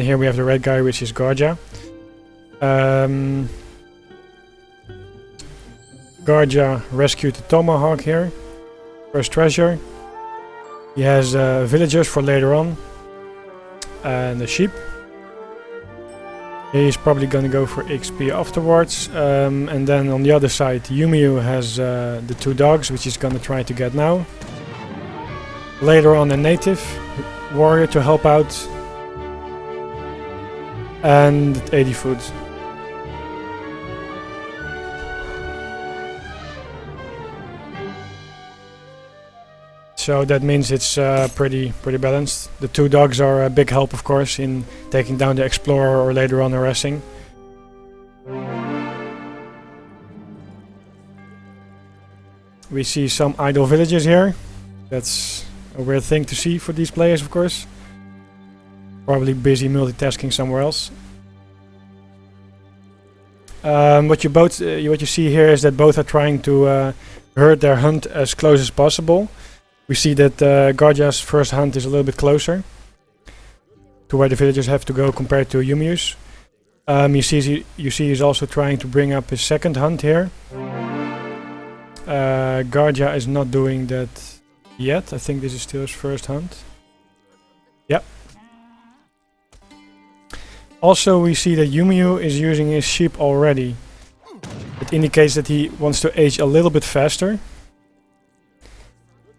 And here we have the red guy, which is Garja. Garja rescued the tomahawk here. First treasure. He has villagers for later on. And the sheep. He's probably gonna go for XP afterwards. And then on the other side, Umeu has the 2 dogs, which he's gonna try to get now. Later on, a native warrior to help out. And 80 food. So that means it's pretty balanced. The 2 dogs are a big help, of course, in taking down the explorer or later on harassing. We see some idle villages here. That's a weird thing to see for these players, of course. Probably busy multitasking somewhere else. What you see here is that both are trying to herd their hunt as close as possible. We see that Garja's first hunt is a little bit closer to where the villagers have to go compared to Umeu's. You see he's also trying to bring up his second hunt here. Garja is not doing that yet. I think this is still his first hunt. Yep. Also, we see that Umeu is using his sheep already. It indicates that he wants to age a little bit faster.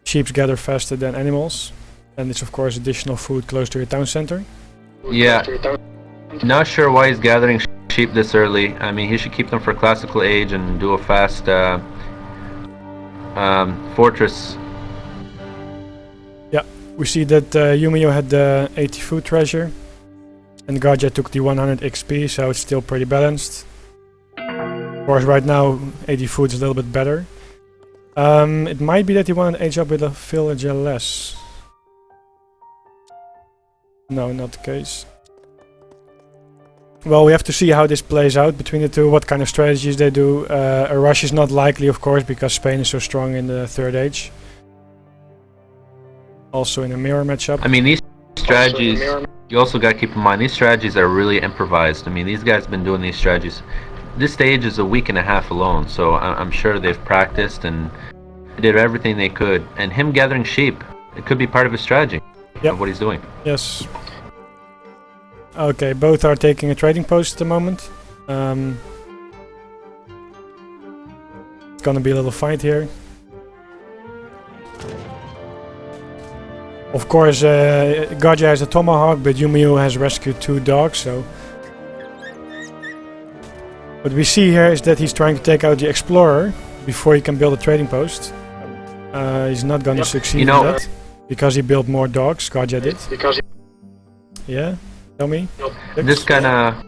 Sheep gather faster than animals. And it's of course additional food close to your town center. Yeah. Not sure why he's gathering sheep this early. I mean, he should keep them for classical age and do a fast fortress. Yeah, we see that Umeu had the 80 food treasure. And Garja took the 100 XP, so it's still pretty balanced. Of course, right now 80 food is a little bit better. It might be that he wanted to age up with a villager less. No, not the case. Well, we have to see how this plays out between the 2, what kind of strategies they do. A rush is not likely, of course, because Spain is so strong in the 3rd age. Also in a mirror matchup. I mean, these strategies, you also got to keep in mind, these strategies are really improvised. I mean, these guys have been doing these strategies. This stage is a week and a half alone, so I'm sure they've practiced and did everything they could. And him gathering sheep, it could be part of his strategy of what he's doing. Yes. Okay, both are taking a trading post at the moment. It's gonna be a little fight here. Of course, Garja has a tomahawk, but Umeu has rescued 2 dogs, so... What we see here is that he's trying to take out the explorer before he can build a trading post. He's not gonna succeed in that, because he built more dogs, Garja did. Yeah? Tell me? This kind of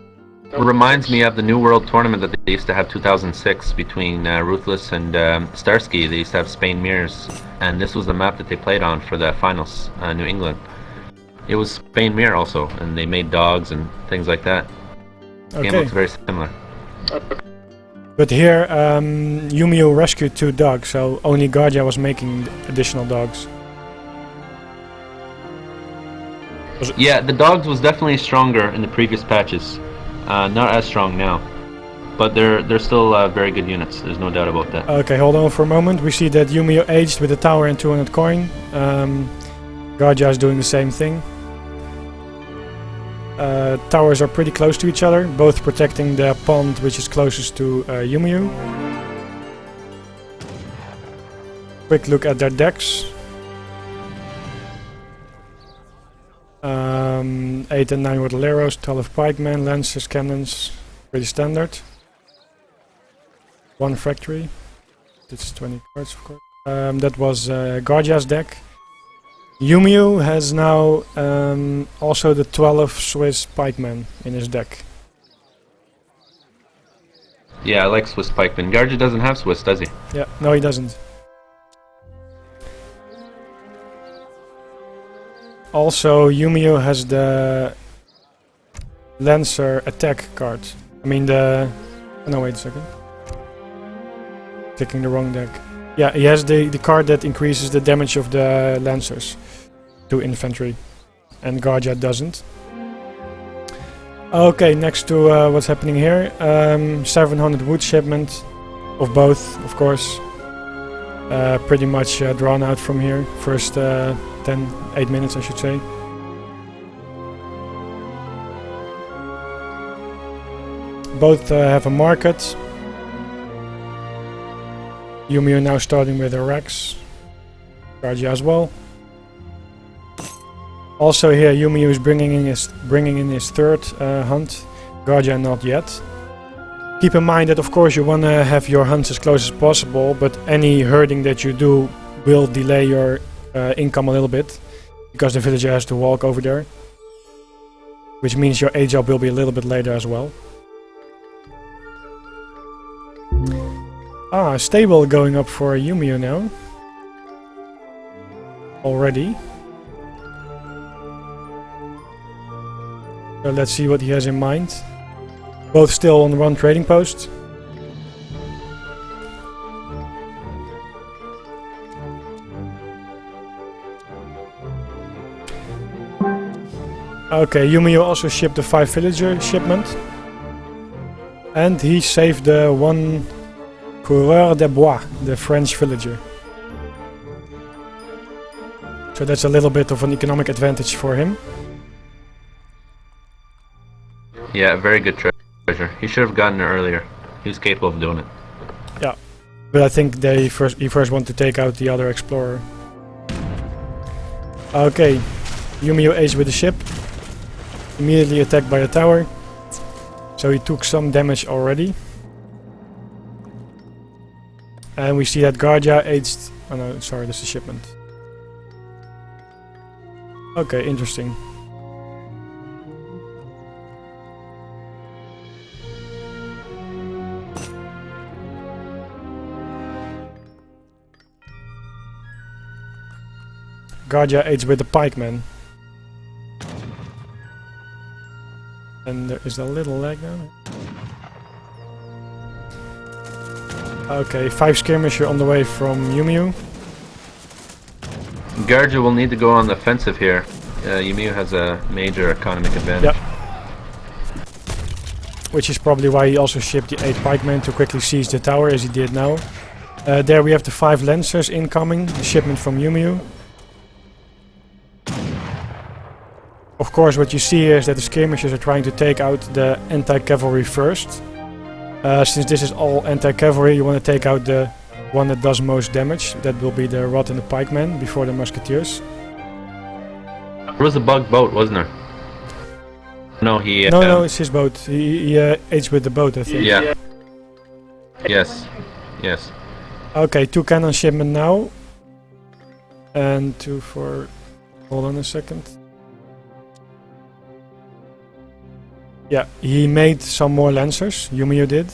reminds me of the New World Tournament that they used to have 2006 between Ruthless and Starsky. They used to have Spain mirrors, and this was the map that they played on for the finals, New England. It was Spain mirror also, and they made dogs and things like that. The game looks very similar. But here, Umeu rescued 2 dogs, so only Garja was making additional dogs. Yeah, the dogs was definitely stronger in the previous patches. Not as strong now, but they're still very good units. There's no doubt about that. Okay, hold on for a moment. We see that Umeu aged with a tower and 200 coin. Garja is doing the same thing. Towers are pretty close to each other, both protecting the pond which is closest to Umeu. Quick look at their decks. 8 and 9 artilleros, 12 pikemen, lancers, cannons, pretty standard. 1 factory. That's 20 cards, of course. That was Garja's deck. Umeu has now also the 12 Swiss pikemen in his deck. Yeah, I like Swiss pikemen. Garja doesn't have Swiss, does he? Yeah, no, he doesn't. Also, Umeu has the Lancer attack card. I mean the... No, wait a second. Clicking the wrong deck. Yeah, he has the card that increases the damage of the Lancers to infantry. And Garja doesn't. Okay, next to what's happening here, 700 wood shipment of both, of course. Pretty much drawn out from here. First 8 minutes, I should say. Both have a market. Umeu now starting with a Rex. Garja as well. Also here, Umeu is bringing in his third hunt. Garja not yet. Keep in mind that of course you want to have your hunts as close as possible, but any herding that you do will delay your income a little bit, because the villager has to walk over there. Which means your age up will be a little bit later as well. Ah, stable going up for Umeu now. Already. So let's see what he has in mind. Both still on one trading post. Okay, Umeu also shipped the 5 villager shipment. And he saved the 1 Coureur de Bois, the French villager. So that's a little bit of an economic advantage for him. Yeah, very good treasure. He should have gotten it earlier. He's capable of doing it. Yeah, but I think he first want to take out the other explorer. Okay, Umeu ace with the ship. Immediately attacked by a tower. So he took some damage already. And we see that Garja aged... Oh no, sorry, this is a shipment. Okay, interesting. Garja aged with the pikeman. And there is a little lag now. Okay, 5 skirmisher on the way from Umeu. Garja will need to go on the offensive here. Umeu has a major economic advantage. Yep. Which is probably why he also shipped the 8 pikemen to quickly seize the tower, as he did now. There we have the 5 lancers incoming, the shipment from Umeu. Of course, what you see here is that the skirmishers are trying to take out the anti-cavalry first. Since this is all anti-cavalry, you want to take out the one that does most damage. That will be the rod and the pikemen before the musketeers. There was a bug boat, wasn't there? No, he... No, it's his boat. He aged with the boat, I think. Yeah. Yes. Yes. Okay, 2 cannon shipment now. And 2 for... Hold on a second. Yeah, he made some more lancers, Umeu did.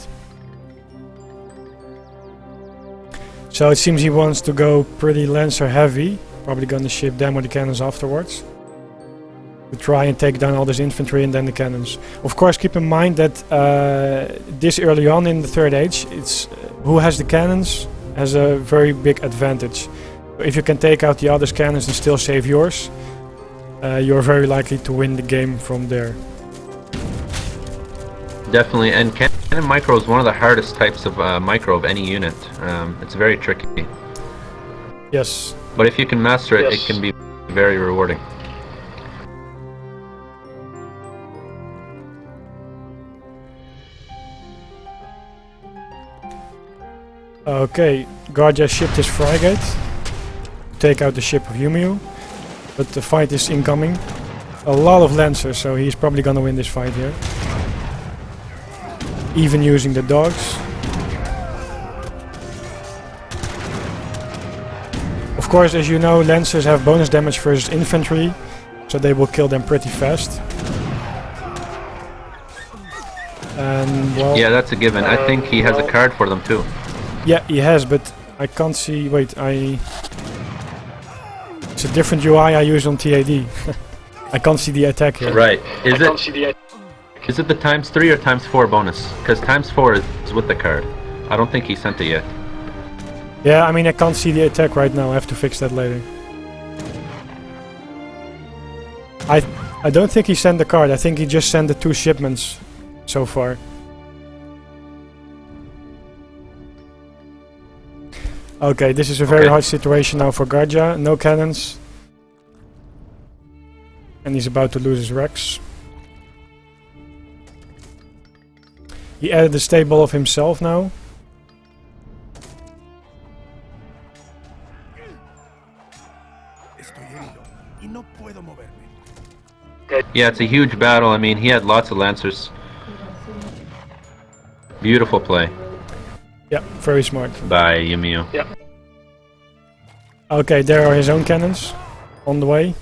So it seems he wants to go pretty lancer heavy. Probably gonna ship them with the cannons afterwards. To try and take down all this infantry and then the cannons. Of course, keep in mind that this early on in the Third Age, it's who has the cannons has a very big advantage. If you can take out the other's cannons and still save yours, you're very likely to win the game from there. Definitely, and cannon micro is one of the hardest types of micro of any unit. It's very tricky. Yes. But if you can master it, it can be very rewarding. Okay, Garja shipped his frigate to take out the ship of Umeu, but the fight is incoming. A lot of lancers, so he's probably gonna win this fight here. Even using the dogs. Of course, as you know, lancers have bonus damage versus infantry, so they will kill them pretty fast. And well, yeah, that's a given. I think he has a card for them too. Yeah, he has, but I can't see. Wait, it's a different UI I use on TAD. I can't see the attack here. Right. Is it the ×3 or ×4 bonus? Because ×4 is with the card. I don't think he sent it yet. Yeah, I mean, I can't see the attack right now. I have to fix that later. I don't think he sent the card. I think he just sent the 2 shipments so far. Okay, this is a very hard situation now for Garja. No cannons. And he's about to lose his Rex. He added the stable of himself now. Yeah, it's a huge battle. I mean, he had lots of Lancers. Beautiful play. Yeah, very smart. By Umeu. Yeah. Okay, there are his own cannons on the way.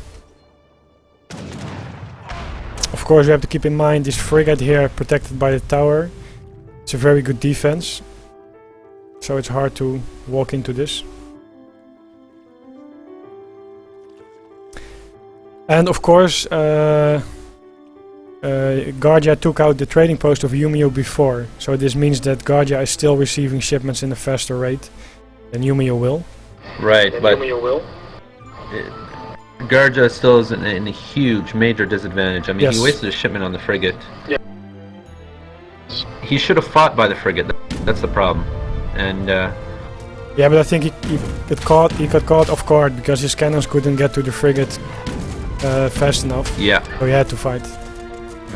Of course, we have to keep in mind this frigate here protected by the tower. It's a very good defense. So it's hard to walk into this. And of course, Garja took out the trading post of Umeu before. So this means that Garja is still receiving shipments in a faster rate than Umeu will. Right, but Umeu will. Garja still is in a huge, major disadvantage. I mean, Yes. he wasted a shipment on the frigate. Yeah. He should have fought by the frigate. That's the problem. And Yeah, but I think he got caught off guard because his cannons couldn't get to the frigate fast enough. yeah, So he had to fight.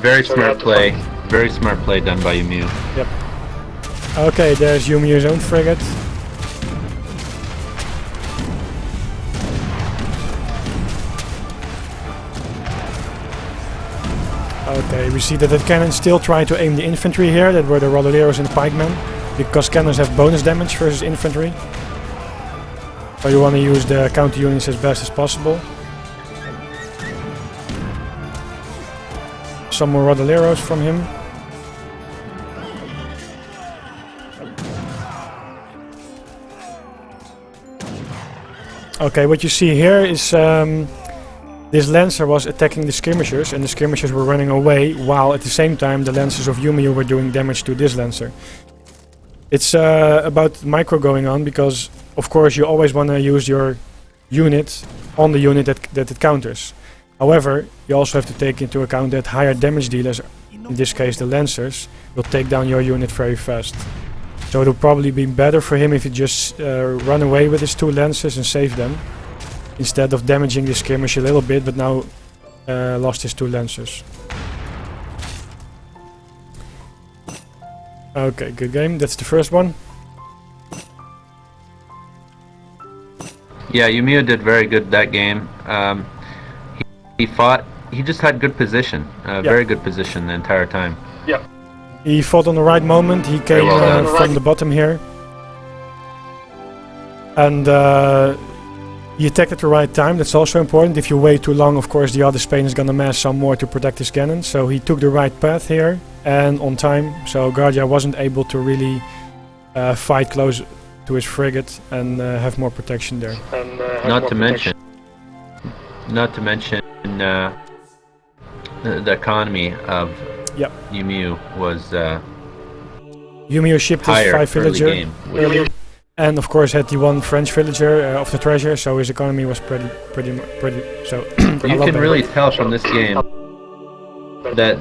very So smart you have to play. Very smart play done by Umeu. Yep. Okay, there's Umeu's own frigate. Okay, we see that the cannons still try to aim the infantry here. That were the Rolleros and the pikemen. Because cannons have bonus damage versus infantry. So you want to use the counter units as best as possible. Some more Rolleros from him. Okay, what you see here is this Lancer was attacking the skirmishers and the skirmishers were running away while at the same time the Lancers of Umeu were doing damage to this Lancer. It's about micro going on because of course you always want to use your unit on the unit that it counters. However, you also have to take into account that higher damage dealers, in this case the Lancers, will take down your unit very fast. So it will probably be better for him if he just run away with his 2 Lancers and save them, instead of damaging the skirmish a little bit, but now lost his 2 Lancers. Okay, good game. That's the first one. Yeah, Umeu did very good that game. He fought. He just had good position. Very good position the entire time. Yeah. He fought on the right moment. He came well done. from the bottom here. And he attacked at the right time. That's also important. If you wait too long, of course, the other Spain is gonna mass some more to protect his cannon. So he took the right path here and on time. So Garja wasn't able to really fight close to his frigate and have more protection there. And, Not to mention the economy of Yep. Umeu was Umeu shipped his higher 5 early villager game. early, and of course had the 1 French villager of the treasure, so his economy was pretty so. You can really tell from this game that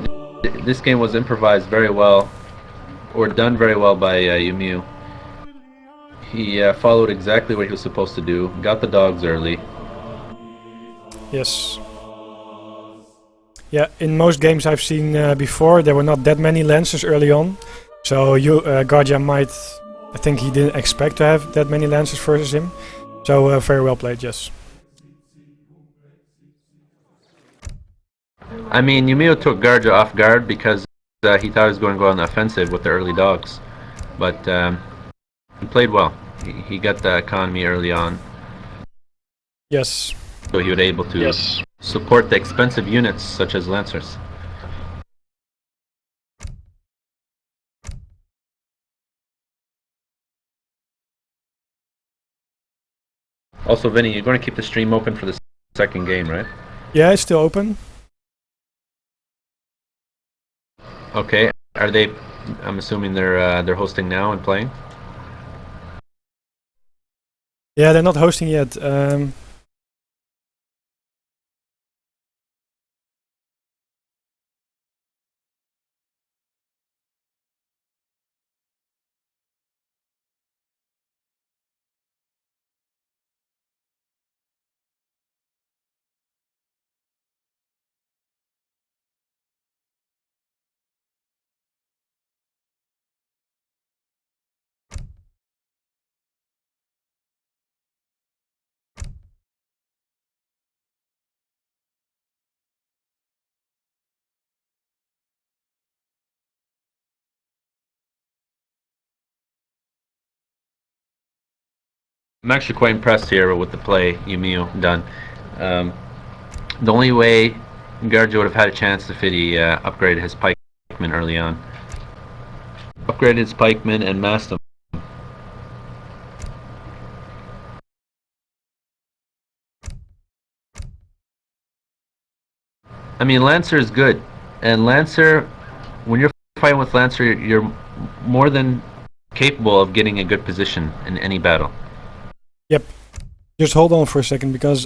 this game was improvised very well, or done very well by Umeu. He followed exactly what he was supposed to do, got the dogs early. Yes. Yeah, in most games I've seen before, there were not that many Lancers early on. So Garja might, I think he didn't expect to have that many Lancers versus him. So very well played, yes. I mean, Umeu took Garja off guard because he thought he was going to go on the offensive with the early dogs. But he played well. He got the economy early on. Yes. So he was able to support the expensive units such as Lancers. Also, Vinny, you're going to keep the stream open for the second game, right? Yeah, it's still open. Okay. Are they? I'm assuming they're hosting now and playing. Yeah, they're not hosting yet. I'm actually quite impressed here with the play Umeu done. The only way Garja would have had a chance if he upgraded his pikeman early on. Upgraded his pikeman and massed him. I mean, Lancer is good, and Lancer, when you're fighting with Lancer, you're more than capable of getting a good position in any battle. Yep. Just hold on for a second, because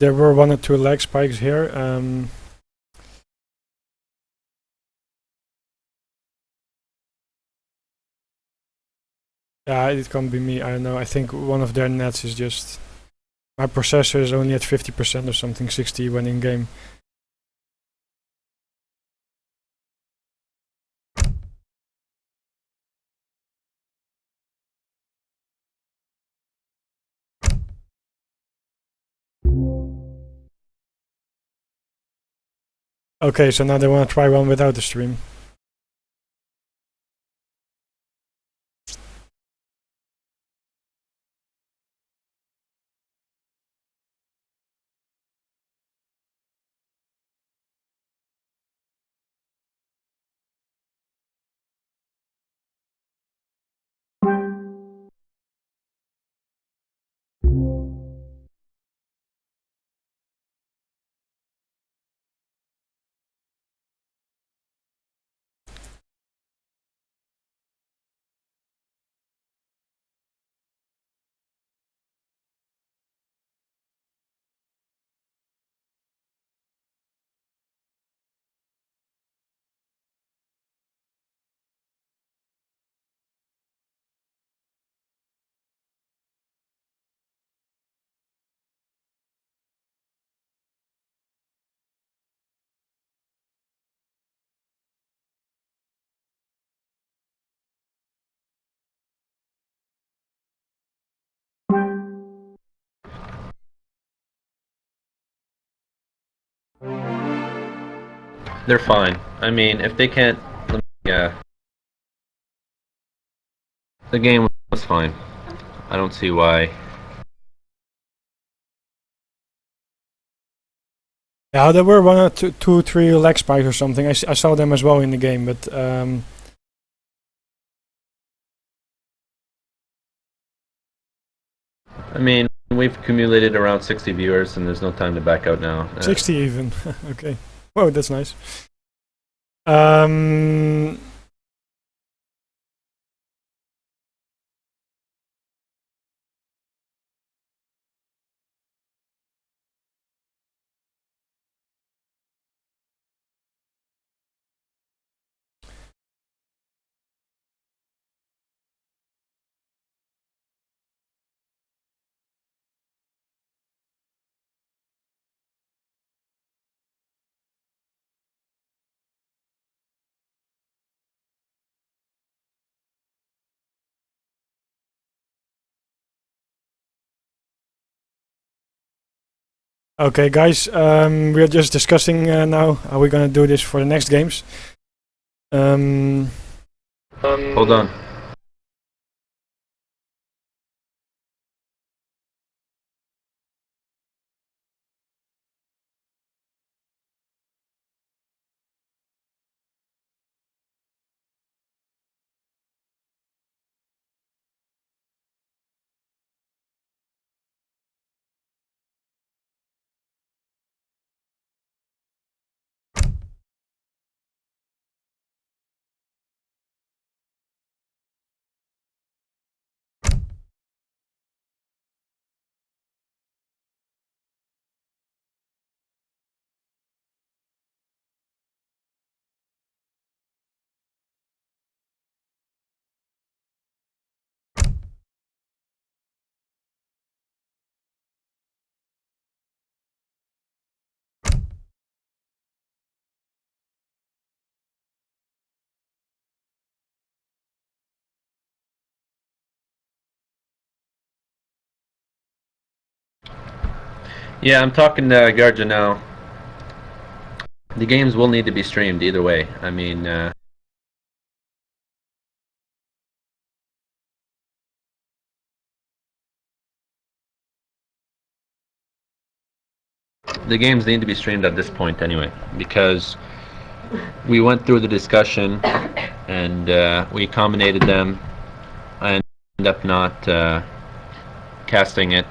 there were 1 or 2 lag spikes here. Yeah, it can't be me. I don't know. I think one of their nets is just... My processor is only at 50% or something, 60 when in game. Okay, so now they want to try one without the stream. They're fine. I mean, if they can't, yeah, the game was fine. I don't see why. Yeah, there were 1 or 2, 3 lag spikes or something. I saw them as well in the game, but I mean, we've accumulated around 60 viewers, and there's no time to back out now. 60 even. Okay. Whoa, that's nice. Um, okay, guys, we're just discussing now how we're gonna do this for the next games. Hold on. Yeah, I'm talking to Garja now. The games will need to be streamed either way. I mean, the games need to be streamed at this point anyway, because we went through the discussion and we combinated them. I ended up not casting it.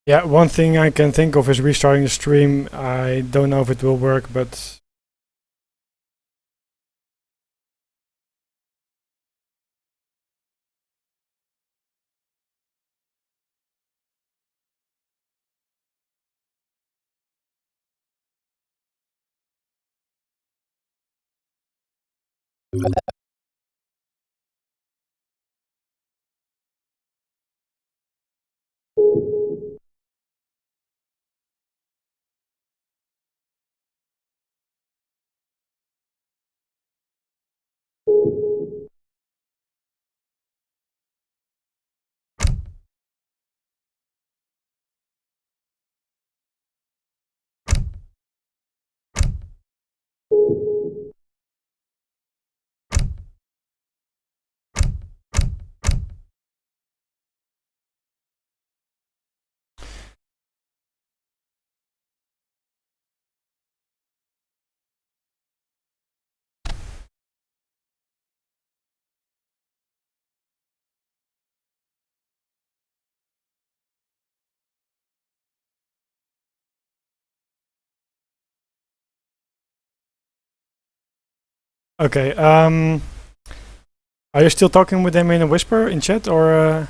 Yeah, one thing I can think of is restarting the stream. I don't know if it will work, but okay. Are you still talking with them in a whisper in chat, or?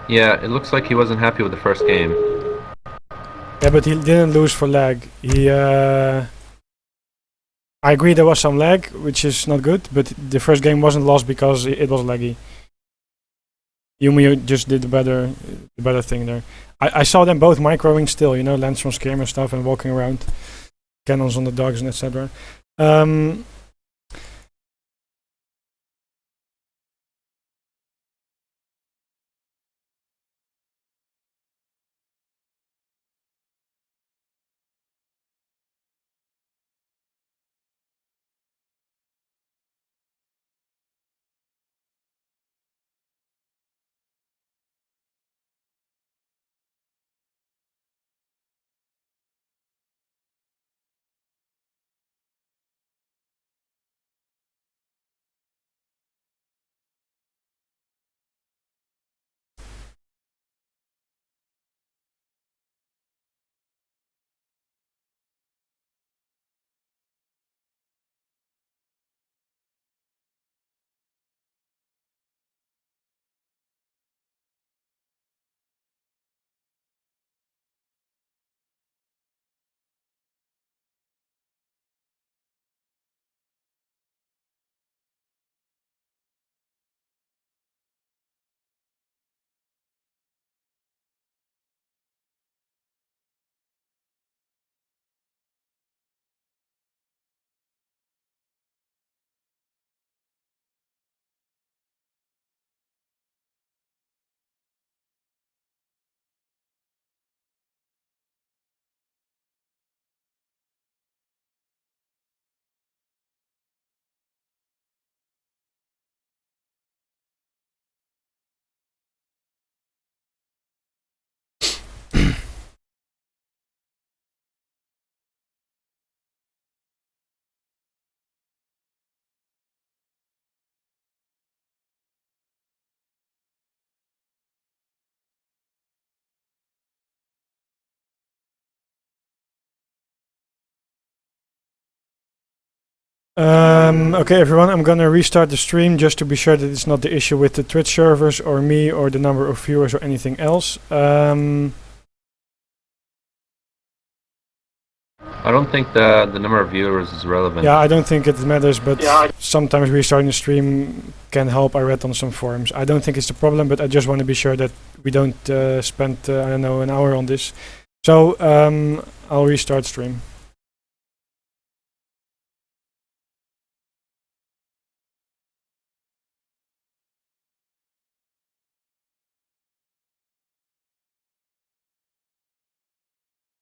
Yeah, it looks like he wasn't happy with the first game. Yeah, but he didn't lose for lag. I agree there was some lag, which is not good, but the first game wasn't lost because it was laggy. Umeu just did the better thing there. I saw them both microing still, you know, lands from Skirm and stuff, and walking around, cannons on the dogs and etc. Okay, everyone, I'm gonna restart the stream just to be sure that it's not the issue with the Twitch servers or me or the number of viewers or anything else. I don't think the number of viewers is relevant. Yeah, I don't think it matters, but sometimes restarting the stream can help. I read on some forums. I don't think it's the problem, but I just want to be sure that we don't spend, I don't know, an hour on this. So, I'll restart stream.